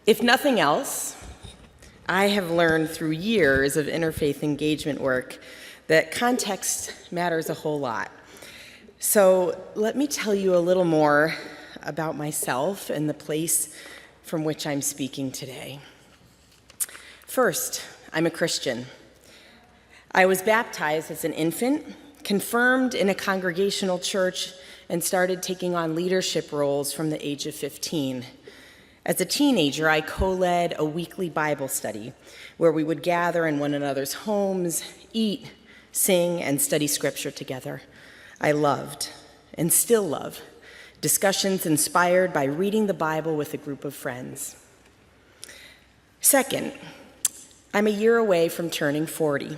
If nothing else, I have learned through years of interfaith engagement work that context matters a whole lot. So let me tell you a little more about myself and the place from which I'm speaking today. First, I'm a Christian. I was baptized as an infant, confirmed in a congregational church, and started taking on leadership roles from the age of 15. As a teenager, I co-led a weekly Bible study where we would gather in one another's homes, eat, sing, and study scripture together. I loved, and still love, discussions inspired by reading the Bible with a group of friends. Second, I'm a year away from turning 40.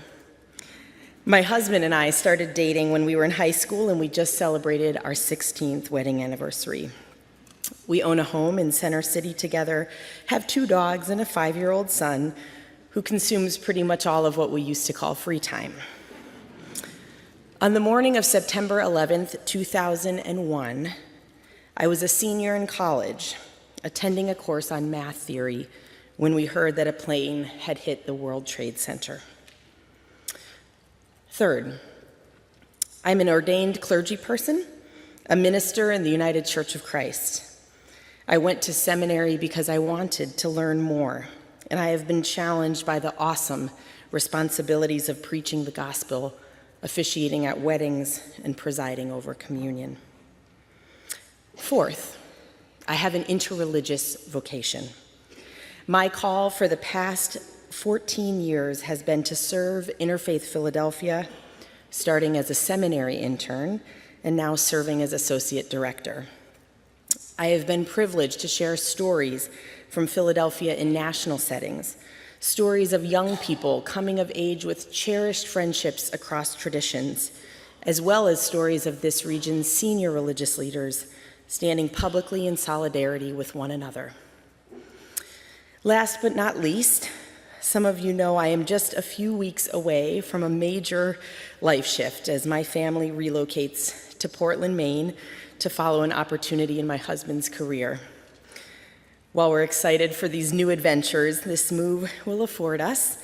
My husband and I started dating when we were in high school, and we just celebrated our 16th wedding anniversary. We own a home in Center City together, have 2 dogs and a 5-year-old son who consumes pretty much all of what we used to call free time. On the morning of September 11th, 2001, I was a senior in college, attending a course on math theory when we heard that a plane had hit the World Trade Center. Third, I'm an ordained clergy person, a minister in the United Church of Christ. I went to seminary because I wanted to learn more, and I have been challenged by the awesome responsibilities of preaching the gospel, officiating at weddings, and presiding over communion. Fourth, I have an interreligious vocation. My call for the past 14 years has been to serve Interfaith Philadelphia, starting as a seminary intern and now serving as associate director. I have been privileged to share stories from Philadelphia in national settings, stories of young people coming of age with cherished friendships across traditions, as well as stories of this region's senior religious leaders standing publicly in solidarity with one another. Last but not least, some of you know I am just a few weeks away from a major life shift as my family relocates to Portland, Maine, to follow an opportunity in my husband's career. While we're excited for these new adventures this move will afford us,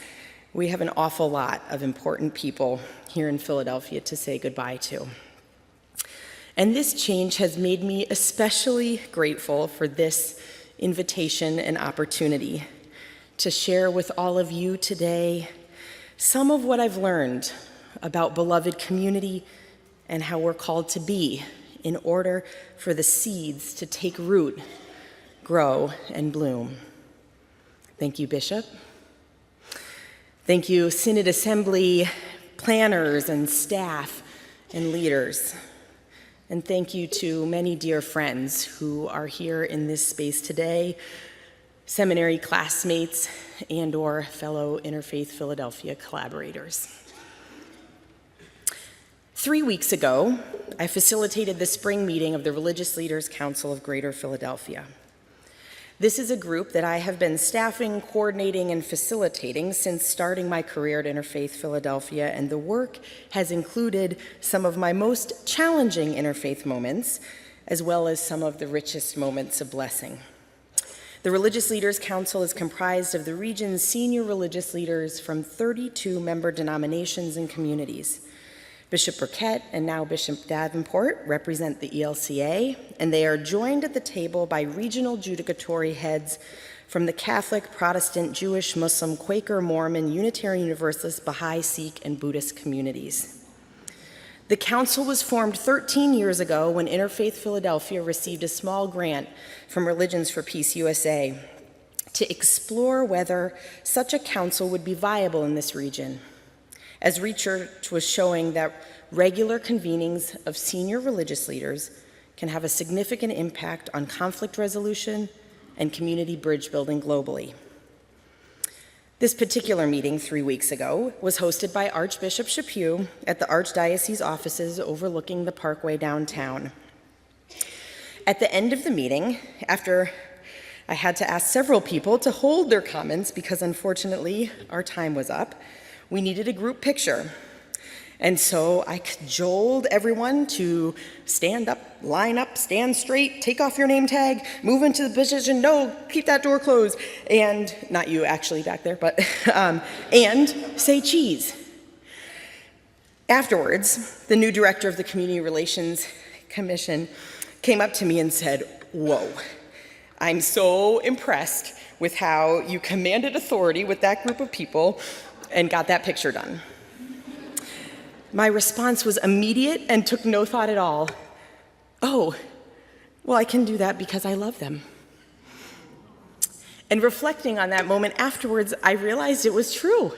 we have an awful lot of important people here in Philadelphia to say goodbye to. And this change has made me especially grateful for this invitation and opportunity to share with all of you today some of what I've learned about beloved community and how we're called to be in order for the seeds to take root, grow, and bloom. Thank you, Bishop. Thank you, Synod Assembly planners and staff and leaders. And thank you to many dear friends who are here in this space today, seminary classmates and/or fellow Interfaith Philadelphia collaborators. 3 weeks ago, I facilitated the spring meeting of the Religious Leaders Council of Greater Philadelphia. This is a group that I have been staffing, coordinating, and facilitating since starting my career at Interfaith Philadelphia, and the work has included some of my most challenging interfaith moments, as well as some of the richest moments of blessing. The Religious Leaders Council is comprised of the region's senior religious leaders from 32 member denominations and communities. Bishop Burkett and now Bishop Davenport represent the ELCA, and they are joined at the table by regional judicatory heads from the Catholic, Protestant, Jewish, Muslim, Quaker, Mormon, Unitarian Universalist, Baha'i, Sikh, and Buddhist communities. The council was formed 13 years ago when Interfaith Philadelphia received a small grant from Religions for Peace USA to explore whether such a council would be viable in this region, as research was showing that regular convenings of senior religious leaders can have a significant impact on conflict resolution and community bridge building globally. This particular meeting 3 weeks ago was hosted by Archbishop Chaput at the Archdiocese offices overlooking the Parkway downtown. At the end of the meeting, after I had to ask several people to hold their comments because unfortunately our time was up, we needed a group picture. And so I cajoled everyone to stand up, line up, stand straight, take off your name tag, move into the position, no, keep that door closed, and, not you actually back there, but, and say cheese. Afterwards, the new director of the Community Relations Commission came up to me and said, "Whoa, I'm so impressed with how you commanded authority with that group of people and got that picture done." My response was immediate and took no thought at all. "Oh, well, I can do that because I love them." And reflecting on that moment afterwards, I realized it was true.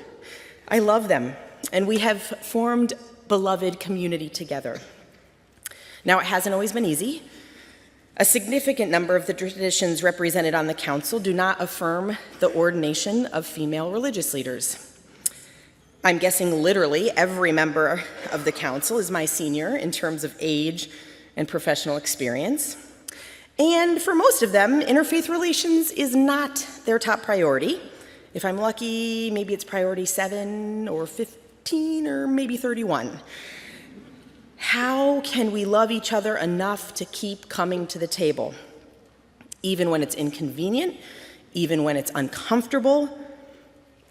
I love them, and we have formed beloved community together. Now, it hasn't always been easy. A significant number of the traditions represented on the council do not affirm the ordination of female religious leaders. I'm guessing literally every member of the council is my senior in terms of age and professional experience. And for most of them, interfaith relations is not their top priority. If I'm lucky, maybe it's priority 7 or 15 or maybe 31. How can we love each other enough to keep coming to the table, even when it's inconvenient, even when it's uncomfortable,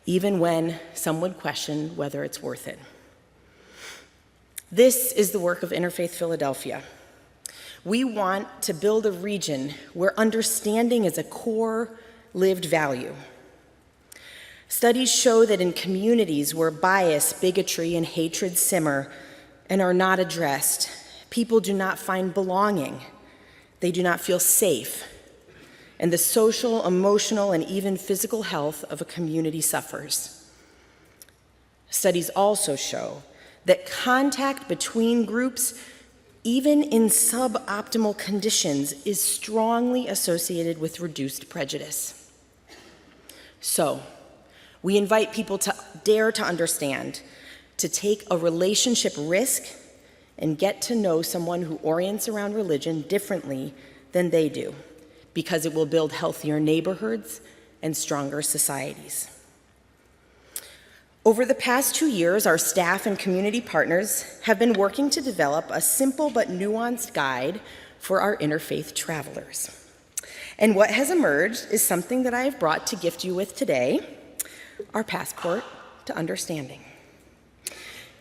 even when some would question whether it's worth it? This is the work of Interfaith Philadelphia. We want to build a region where understanding is a core lived value. Studies show that in communities where bias, bigotry, and hatred simmer and are not addressed, people do not find belonging. They do not feel safe. And the social, emotional, and even physical health of a community suffers. Studies also show that contact between groups, even in suboptimal conditions, is strongly associated with reduced prejudice. So, we invite people to dare to understand, to take a relationship risk and get to know someone who orients around religion differently than they do, because it will build healthier neighborhoods and stronger societies. Over the past 2 years, our staff and community partners have been working to develop a simple but nuanced guide for our interfaith travelers. And what has emerged is something that I have brought to gift you with today, our passport to understanding.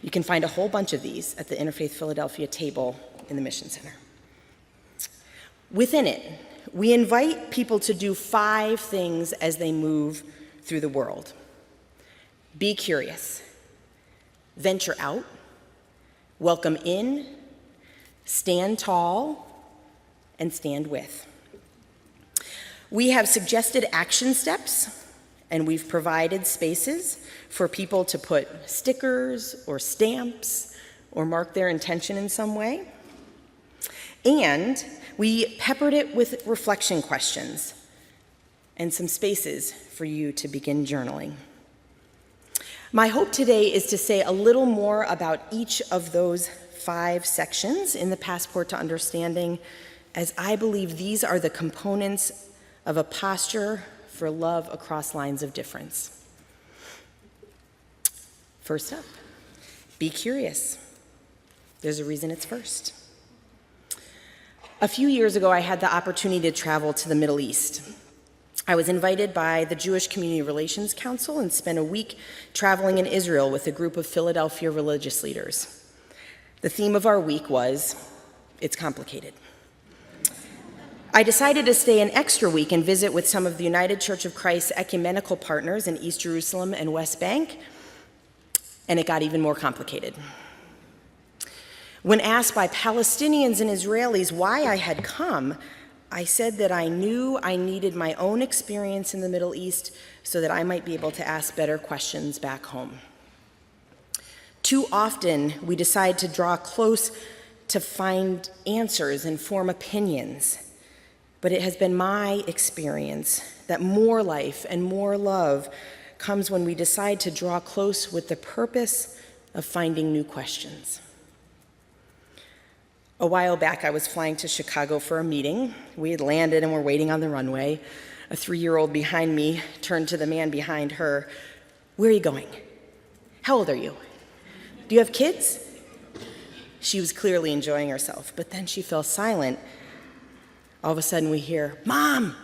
You can find a whole bunch of these at the Interfaith Philadelphia table in the Mission Center. Within it, we invite people to do 5 things as they move through the world. Be curious, venture out, welcome in, stand tall, and stand with. We have suggested action steps, and we've provided spaces for people to put stickers or stamps or mark their intention in some way. And we peppered it with reflection questions and some spaces for you to begin journaling. My hope today is to say a little more about each of those 5 sections in the Passport to Understanding, as I believe these are the components of a posture for love across lines of difference. First up, be curious. There's a reason it's first. A few years ago, I had the opportunity to travel to the Middle East. I was invited by the Jewish Community Relations Council and spent a week traveling in Israel with a group of Philadelphia religious leaders. The theme of our week was, "It's complicated." I decided to stay an extra week and visit with some of the United Church of Christ's ecumenical partners in East Jerusalem and West Bank, and it got even more complicated. When asked by Palestinians and Israelis why I had come, I said that I knew I needed my own experience in the Middle East so that I might be able to ask better questions back home. Too often, we decide to draw close to find answers and form opinions, but it has been my experience that more life and more love comes when we decide to draw close with the purpose of finding new questions. A while back, I was flying to Chicago for a meeting. We had landed and were waiting on the runway. A 3-year-old behind me turned to the man behind her. "Where are you going? How old are you?" Do you have kids? She was clearly enjoying herself, but then she fell silent. All of a sudden we hear, "Mom,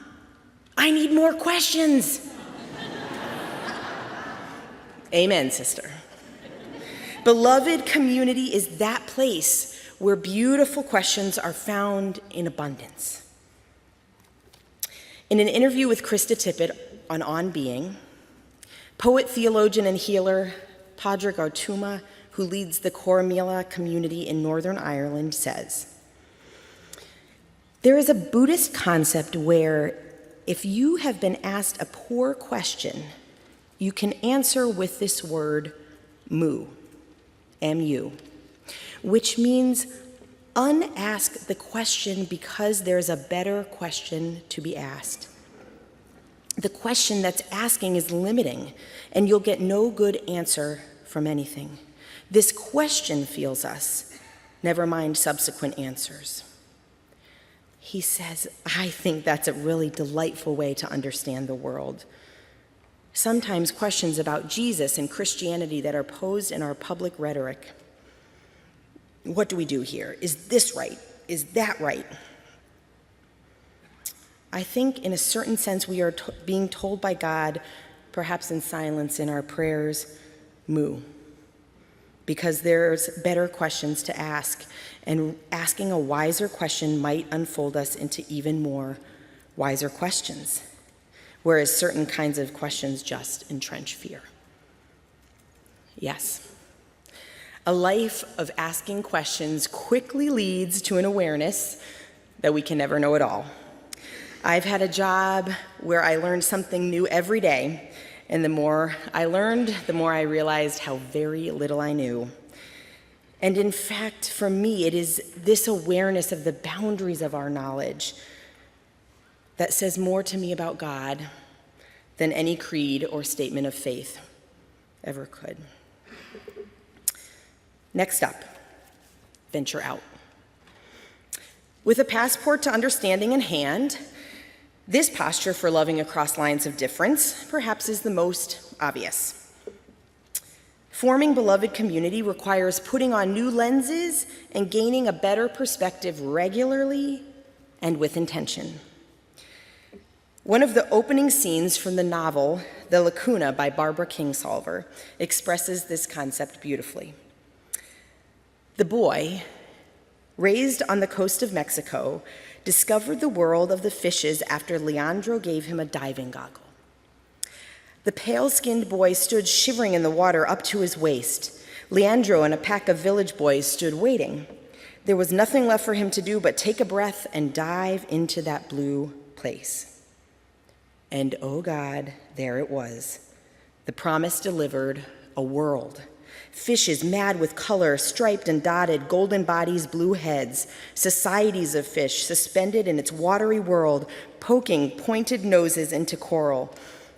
I need more questions." Amen, sister. Beloved community is that place where beautiful questions are found in abundance. In an interview with Krista Tippett on Being, poet, theologian, and healer Padraig Ó Tuama, who leads the Coromila community in Northern Ireland, says, "There is a Buddhist concept where if you have been asked a poor question, you can answer with this word, mu, M-U, which means unask the question because there's a better question to be asked. The question that's asking is limiting, and you'll get no good answer from anything. This question feels us, never mind subsequent answers." He says, I think that's a really delightful way to understand the world. Sometimes questions about Jesus and Christianity that are posed in our public rhetoric. What do we do here? Is this right? Is that right? I think in a certain sense we are being told by God, perhaps in silence in our prayers, mu, because there's better questions to ask, and asking a wiser question might unfold us into even more wiser questions, whereas certain kinds of questions just entrench fear. Yes, a life of asking questions quickly leads to an awareness that we can never know it all. I've had a job where I learned something new every day, and the more I learned, the more I realized how very little I knew. And in fact, for me, it is this awareness of the boundaries of our knowledge that says more to me about God than any creed or statement of faith ever could. Next up, venture out. With a passport to understanding in hand, this posture for loving across lines of difference perhaps is the most obvious. Forming beloved community requires putting on new lenses and gaining a better perspective regularly and with intention. One of the opening scenes from the novel, The Lacuna by Barbara Kingsolver, expresses this concept beautifully. The boy, raised on the coast of Mexico, discovered the world of the fishes after Leandro gave him a diving goggle. The pale-skinned boy stood shivering in the water up to his waist. Leandro and a pack of village boys stood waiting. There was nothing left for him to do but take a breath and dive into that blue place. And oh God, there it was. The promise delivered, a world. Fishes mad with color, striped and dotted, golden bodies, blue heads, societies of fish suspended in its watery world, poking pointed noses into coral.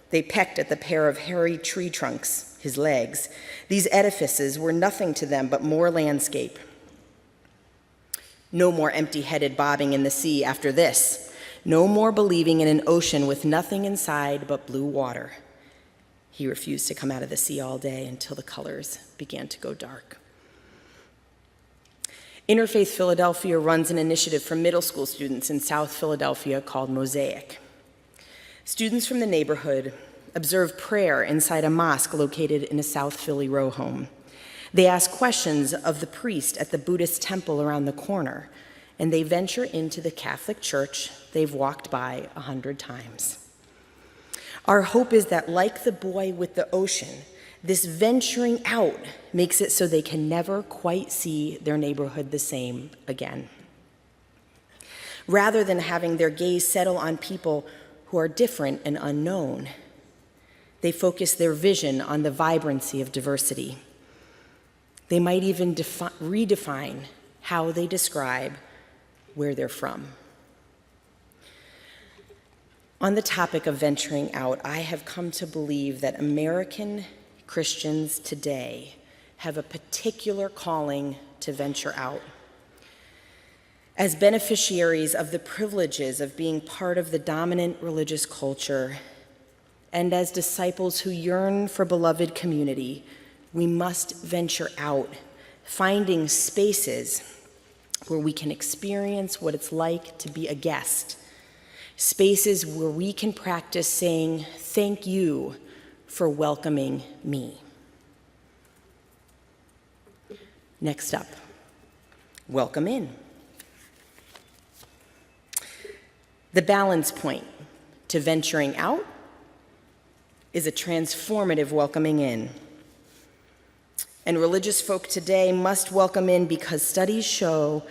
They pecked at the pair of hairy tree trunks, his legs. These edifices were nothing to them but more landscape. No more empty-headed bobbing in the sea after this. No more believing in an ocean with nothing inside but blue water. He refused to come out of the sea all day until the colors began to go dark. Interfaith Philadelphia runs an initiative for middle school students in South Philadelphia called Mosaic. Students from the neighborhood observe prayer inside a mosque located in a South Philly row home. They ask questions of the priest at the Buddhist temple around the corner, and they venture into the Catholic Church they've walked by 100 times. Our hope is that, like the boy with the ocean, this venturing out makes it so they can never quite see their neighborhood the same again. Rather than having their gaze settle on people who are different and unknown, they focus their vision on the vibrancy of diversity. They might even redefine how they describe where they're from. On the topic of venturing out, I have come to believe that American Christians today have a particular calling to venture out. As beneficiaries of the privileges of being part of the dominant religious culture, and as disciples who yearn for beloved community, We must venture out, finding spaces where we can experience what it's like to be a guest, spaces where we can practice saying, "Thank you for welcoming me." Next up, welcome in. The balance point to venturing out is a transformative welcoming in. And religious folk today must welcome in because studies show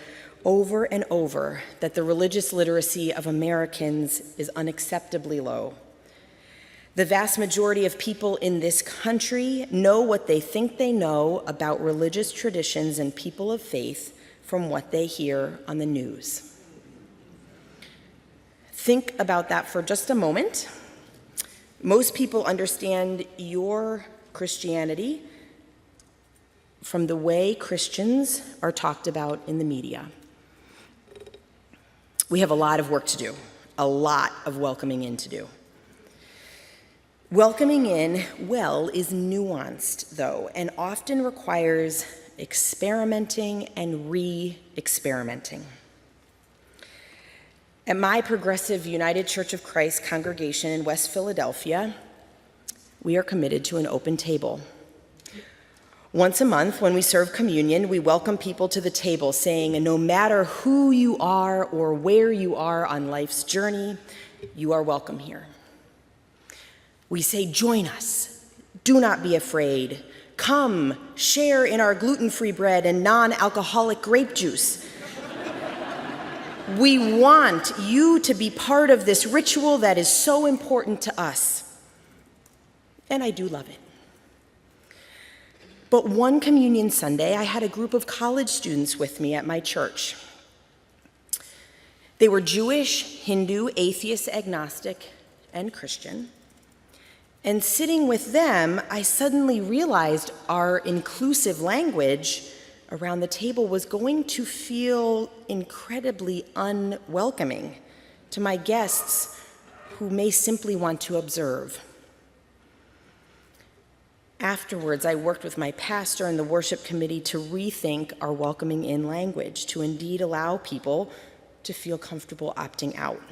over and over that the religious literacy of Americans is unacceptably low. The vast majority of people in this country know what they think they know about religious traditions and people of faith from what they hear on the news. Think about that for just a moment. Most people understand your Christianity from the way Christians are talked about in the media. We have a lot of work to do, a lot of welcoming in to do. Welcoming in well is nuanced, though, and often requires experimenting and re-experimenting. At my Progressive United Church of Christ congregation in West Philadelphia, we are committed to an open table. Once a month, when we serve communion, we welcome people to the table, saying, no matter who you are or where you are on life's journey, you are welcome here. We say, join us. Do not be afraid. Come, share in our gluten-free bread and non-alcoholic grape juice. We want you to be part of this ritual that is so important to us. And I do love it. But one communion Sunday, I had a group of college students with me at my church. They were Jewish, Hindu, atheist, agnostic, and Christian. And sitting with them, I suddenly realized our inclusive language around the table was going to feel incredibly unwelcoming to my guests who may simply want to observe. Afterwards, I worked with my pastor and the worship committee to rethink our welcoming in language, to indeed allow people to feel comfortable opting out.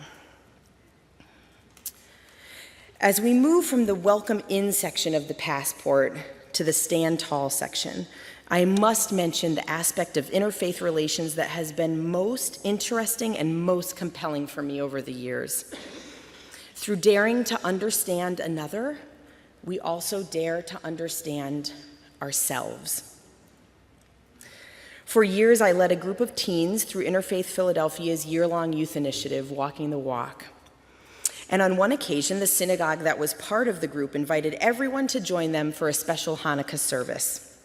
As we move from the welcome in section of the passport to the stand tall section, I must mention the aspect of interfaith relations that has been most interesting and most compelling for me over the years. Through daring to understand another, we also dare to understand ourselves. For years, I led a group of teens through Interfaith Philadelphia's year-long youth initiative, Walking the Walk. And on one occasion, the synagogue that was part of the group invited everyone to join them for a special Hanukkah service.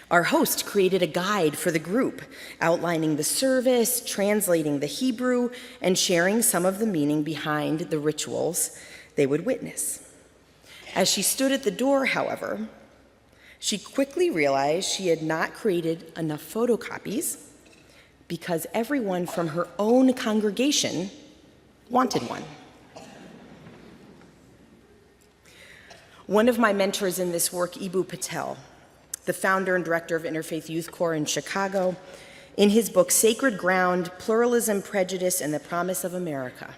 Our host created a guide for the group, outlining the service, translating the Hebrew, and sharing some of the meaning behind the rituals they would witness. As she stood at the door, however, she quickly realized she had not created enough photocopies because everyone from her own congregation wanted one. One of my mentors in this work, Ibu Patel, the founder and director of Interfaith Youth Corps in Chicago, in his book, Sacred Ground, Pluralism, Prejudice, and the Promise of America,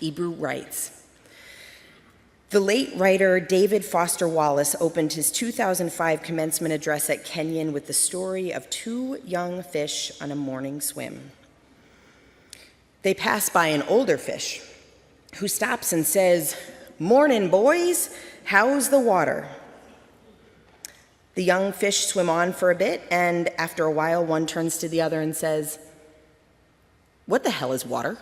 Ibu writes, the late writer David Foster Wallace opened his 2005 commencement address at Kenyon with the story of two young fish on a morning swim. They pass by an older fish who stops and says, "Morning, boys, how's the water?" The young fish swim on for a bit, and after a while, one turns to the other and says, "What the hell is water?"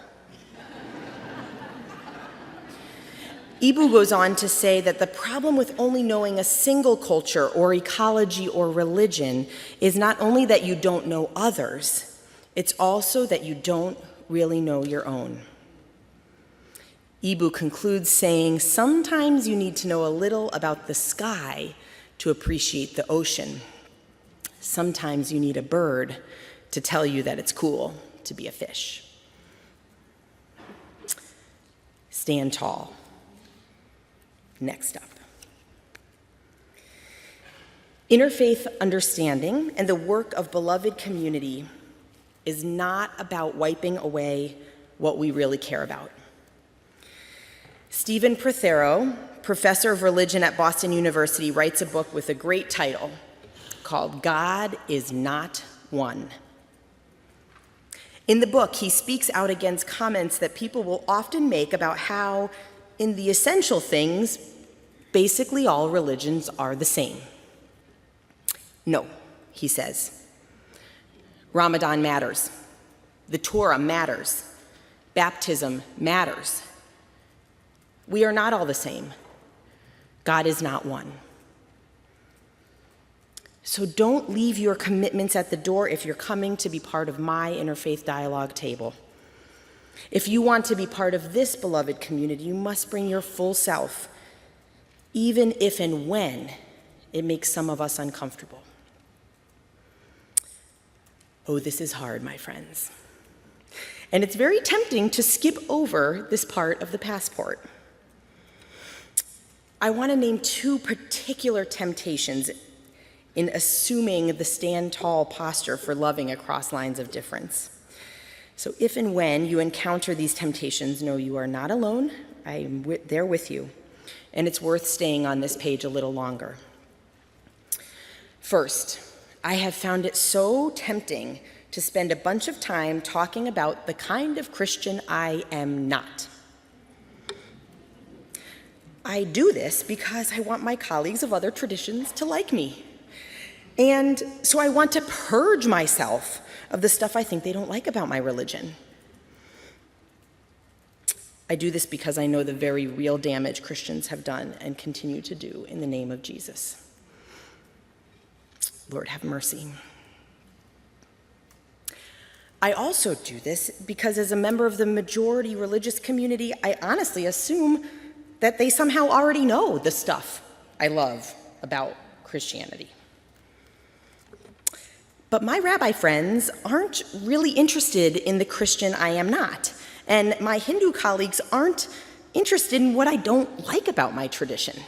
Ibu goes on to say that the problem with only knowing a single culture or ecology or religion is not only that you don't know others, it's also that you don't really know your own. Ibu concludes saying, sometimes you need to know a little about the sky to appreciate the ocean. Sometimes you need a bird to tell you that it's cool to be a fish. Stand tall. Next up. Interfaith understanding and the work of beloved community is not about wiping away what we really care about. Stephen Prothero, professor of religion at Boston University, writes a book with a great title called God is Not One. In the book, he speaks out against comments that people will often make about how, in the essential things, basically all religions are the same. No, he says. Ramadan matters. The Torah matters. Baptism matters. We are not all the same. God is not one. So don't leave your commitments at the door if you're coming to be part of my interfaith dialogue table. If you want to be part of this beloved community, you must bring your full self, even if and when it makes some of us uncomfortable. Oh, this is hard, my friends. And it's very tempting to skip over this part of the passport. I want to name two particular temptations in assuming the stand tall posture for loving across lines of difference. So if and when you encounter these temptations, know you are not alone. I am there with you. And it's worth staying on this page a little longer. First, I have found it so tempting to spend a bunch of time talking about the kind of Christian I am not. I do this because I want my colleagues of other traditions to like me. And so I want to purge myself of the stuff I think they don't like about my religion. I do this because I know the very real damage Christians have done and continue to do in the name of Jesus. Lord, have mercy. I also do this because as a member of the majority religious community, I honestly assume that they somehow already know the stuff I love about Christianity. But my rabbi friends aren't really interested in the Christian I am not, and my Hindu colleagues aren't interested in what I don't like about my tradition.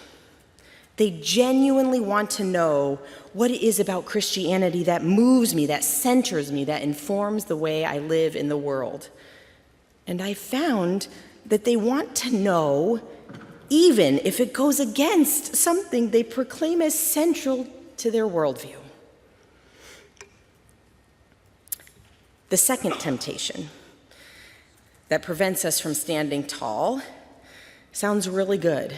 They genuinely want to know what it is about Christianity that moves me, that centers me, that informs the way I live in the world. And I found that they want to know even if it goes against something they proclaim as central to their worldview. The second temptation that prevents us from standing tall sounds really good.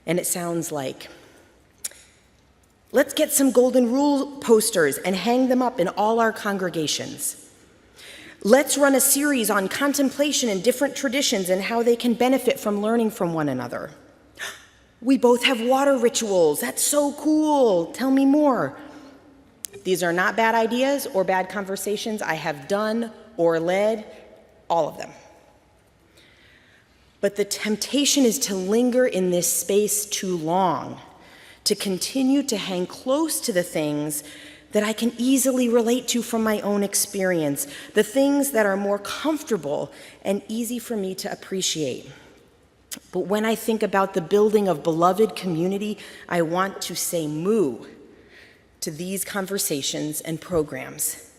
And it sounds like, let's get some golden rule posters and hang them up in all our congregations. Let's run a series on contemplation and different traditions and how they can benefit from learning from one another. We both have water rituals. That's so cool. Tell me more. These are not bad ideas or bad conversations. I have done or led all of them. But the temptation is to linger in this space too long, to continue to hang close to the things that I can easily relate to from my own experience, the things that are more comfortable and easy for me to appreciate. But when I think about the building of beloved community, I want to say moo to these conversations and programs.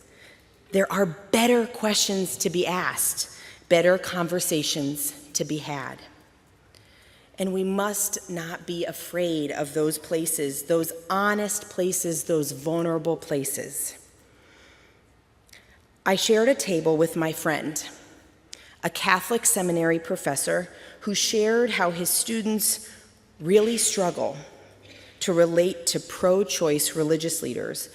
There are better questions to be asked, better conversations to be had. And we must not be afraid of those places, those honest places, those vulnerable places. I shared a table with my friend, a Catholic seminary professor who shared how his students really struggle to relate to pro-choice religious leaders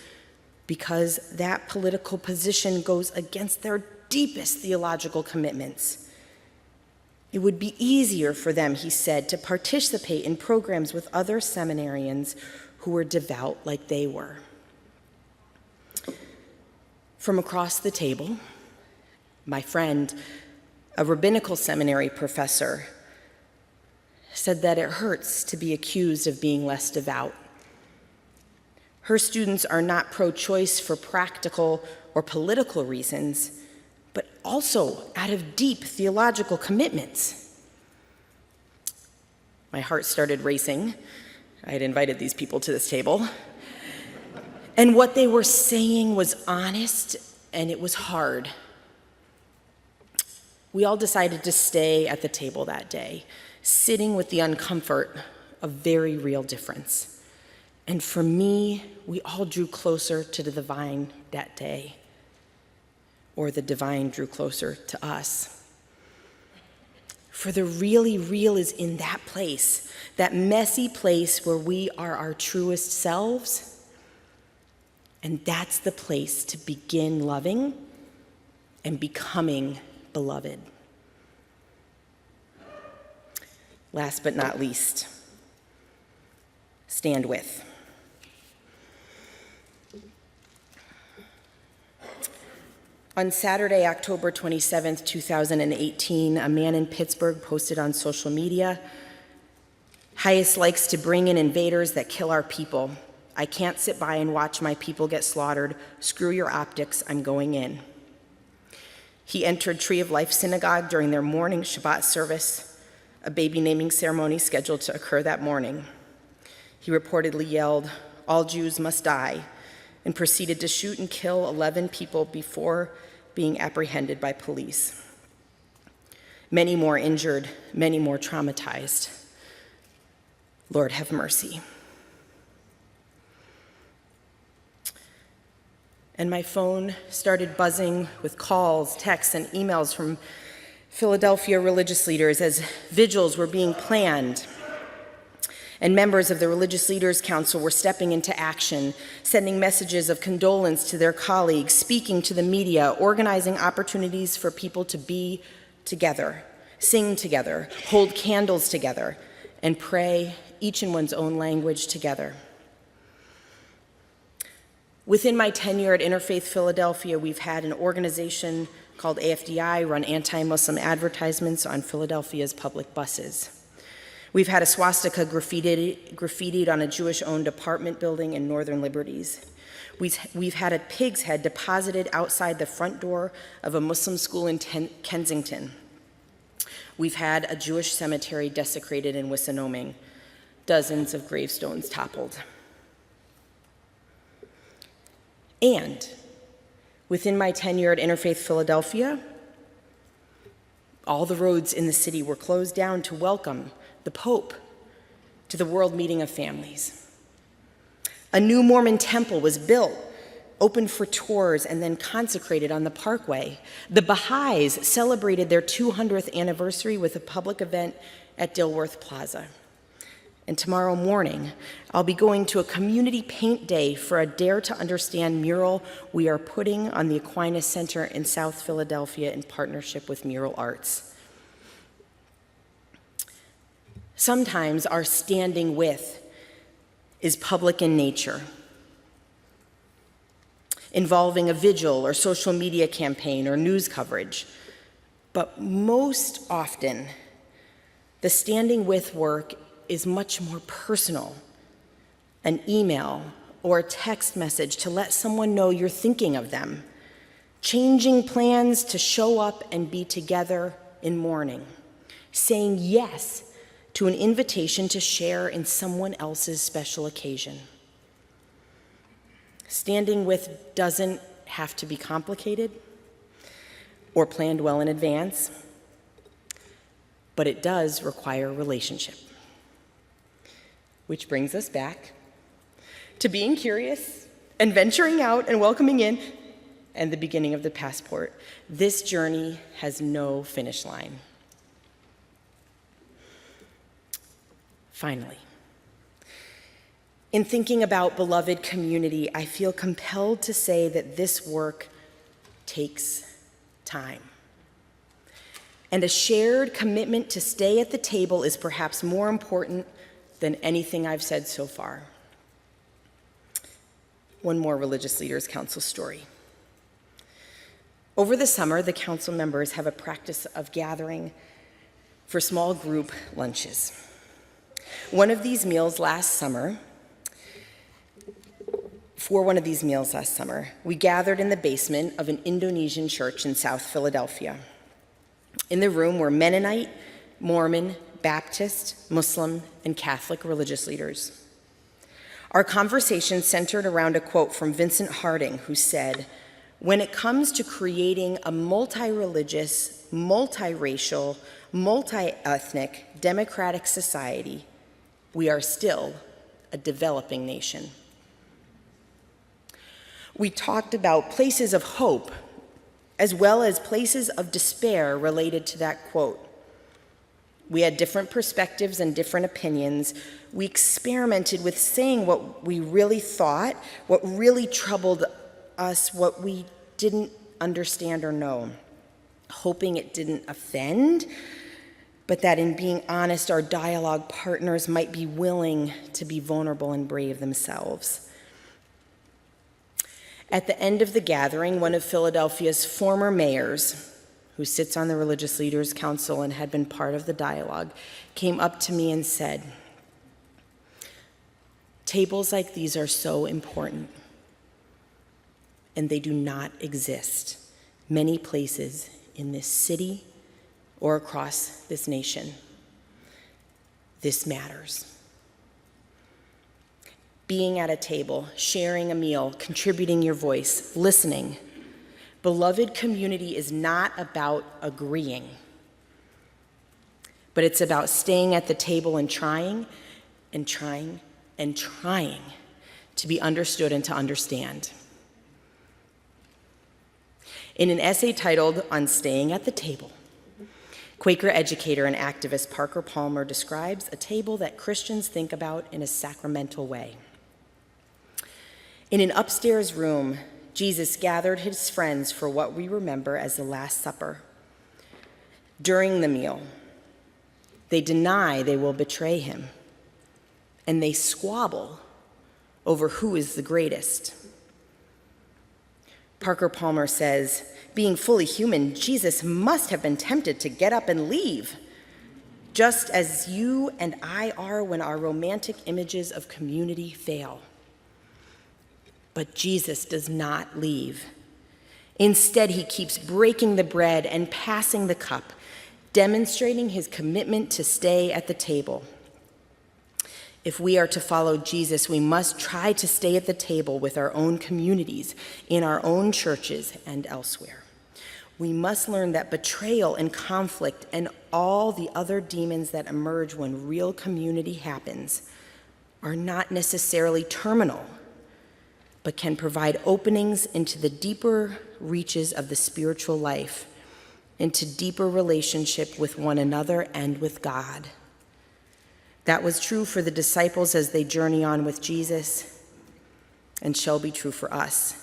because that political position goes against their deepest theological commitments. It would be easier for them, he said, to participate in programs with other seminarians who were devout like they were. From across the table, my friend, a rabbinical seminary professor, said that it hurts to be accused of being less devout. Her students are not pro-choice for practical or political reasons, but also out of deep theological commitments. My heart started racing. I had invited these people to this table. And what they were saying was honest, and it was hard. We all decided to stay at the table that day, sitting with the uncomfort of very real difference. And for me, we all drew closer to the divine that day, or the divine drew closer to us. For the really real is in that place, that messy place where we are our truest selves. And that's the place to begin loving and becoming beloved. Last but not least, stand with. On Saturday, October 27th, 2018, a man in Pittsburgh posted on social media, "Highest likes to bring in invaders that kill our people. I can't sit by and watch my people get slaughtered. Screw your optics, I'm going in." He entered Tree of Life Synagogue during their morning Shabbat service, a baby naming ceremony scheduled to occur that morning. He reportedly yelled, "All Jews must die," and proceeded to shoot and kill 11 people before being apprehended by police. Many more injured, many more traumatized. Lord, have mercy. And my phone started buzzing with calls, texts, and emails from Philadelphia religious leaders as vigils were being planned. And members of the Religious Leaders Council were stepping into action, sending messages of condolence to their colleagues, speaking to the media, organizing opportunities for people to be together, sing together, hold candles together, and pray, each in one's own language, together. Within my tenure at Interfaith Philadelphia, we've had an organization called AFDI run anti-Muslim advertisements on Philadelphia's public buses. We've had a swastika graffitied on a Jewish-owned apartment building in Northern Liberties. We've had a pig's head deposited outside the front door of a Muslim school in Kensington. We've had a Jewish cemetery desecrated in Wissinoming, dozens of gravestones toppled. And within my tenure at Interfaith Philadelphia, all the roads in the city were closed down to welcome the Pope to the World Meeting of Families. A new Mormon temple was built, opened for tours, and then consecrated on the Parkway. The Baha'is celebrated their 200th anniversary with a public event at Dilworth Plaza. And tomorrow morning, I'll be going to a community paint day for a Dare to Understand mural we are putting on the Aquinas Center in South Philadelphia in partnership with Mural Arts. Sometimes our standing with is public in nature, involving a vigil or social media campaign or news coverage. But most often, the standing with work is much more personal. An email or a text message to let someone know you're thinking of them. Changing plans to show up and be together in mourning. Saying yes to an invitation to share in someone else's special occasion. Standing with doesn't have to be complicated or planned well in advance, but it does require relationship. Which brings us back to being curious and venturing out and welcoming in, and the beginning of the passport. This journey has no finish line. Finally, in thinking about beloved community, I feel compelled to say that this work takes time. And a shared commitment to stay at the table is perhaps more important than anything I've said so far. One more Religious Leaders Council story. Over the summer, the council members have a practice of gathering for small group lunches. For one of these meals last summer, we gathered in the basement of an Indonesian church in South Philadelphia. In the room were Mennonite, Mormon, Baptist, Muslim, and Catholic religious leaders. Our conversation centered around a quote from Vincent Harding, who said, "When it comes to creating a multi-religious, multiracial, multi-ethnic, democratic society, we are still a developing nation." We talked about places of hope as well as places of despair related to that quote. We had different perspectives and different opinions. We experimented with saying what we really thought, what really troubled us, what we didn't understand or know, hoping it didn't offend, but that in being honest, our dialogue partners might be willing to be vulnerable and brave themselves. At the end of the gathering, one of Philadelphia's former mayors, who sits on the Religious Leaders Council and had been part of the dialogue, came up to me and said, "Tables like these are so important, and they do not exist many places in this city or across this nation. This matters." Being at a table, sharing a meal, contributing your voice, listening. Beloved community is not about agreeing, but it's about staying at the table and trying and trying and trying to be understood and to understand. In an essay titled "On Staying at the Table," Quaker educator and activist Parker Palmer describes a table that Christians think about in a sacramental way. In an upstairs room, Jesus gathered his friends for what we remember as the Last Supper. During the meal, they deny they will betray him, and they squabble over who is the greatest. Parker Palmer says, "Being fully human, Jesus must have been tempted to get up and leave, just as you and I are when our romantic images of community fail. But Jesus does not leave. Instead, he keeps breaking the bread and passing the cup, demonstrating his commitment to stay at the table. If we are to follow Jesus, we must try to stay at the table with our own communities, in our own churches, and elsewhere. We must learn that betrayal and conflict and all the other demons that emerge when real community happens are not necessarily terminal, but can provide openings into the deeper reaches of the spiritual life, into deeper relationship with one another and with God. That was true for the disciples as they journey on with Jesus, and shall be true for us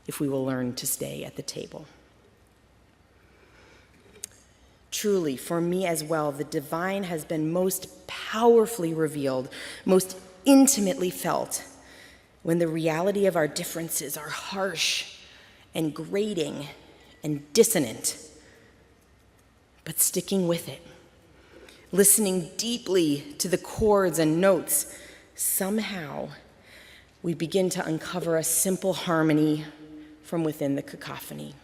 if we will learn to stay at the table." Truly, for me as well, the divine has been most powerfully revealed, most intimately felt, when the reality of our differences are harsh and grating and dissonant, but sticking with it, listening deeply to the chords and notes, somehow we begin to uncover a simple harmony from within the cacophony.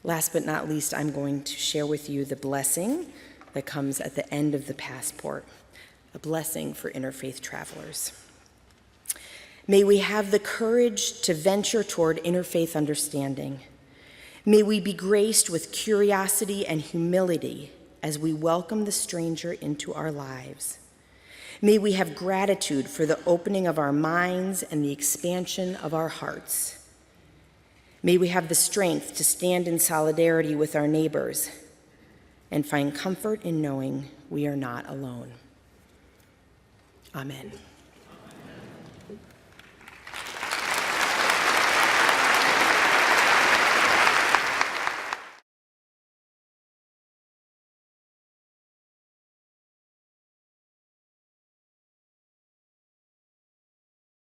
Last but not least, I'm going to share with you the blessing that comes at the end of the passport, a blessing for interfaith travelers. May we have the courage to venture toward interfaith understanding. May we be graced with curiosity and humility as we welcome the stranger into our lives. May we have gratitude for the opening of our minds and the expansion of our hearts. May we have the strength to stand in solidarity with our neighbors and find comfort in knowing we are not alone. Amen.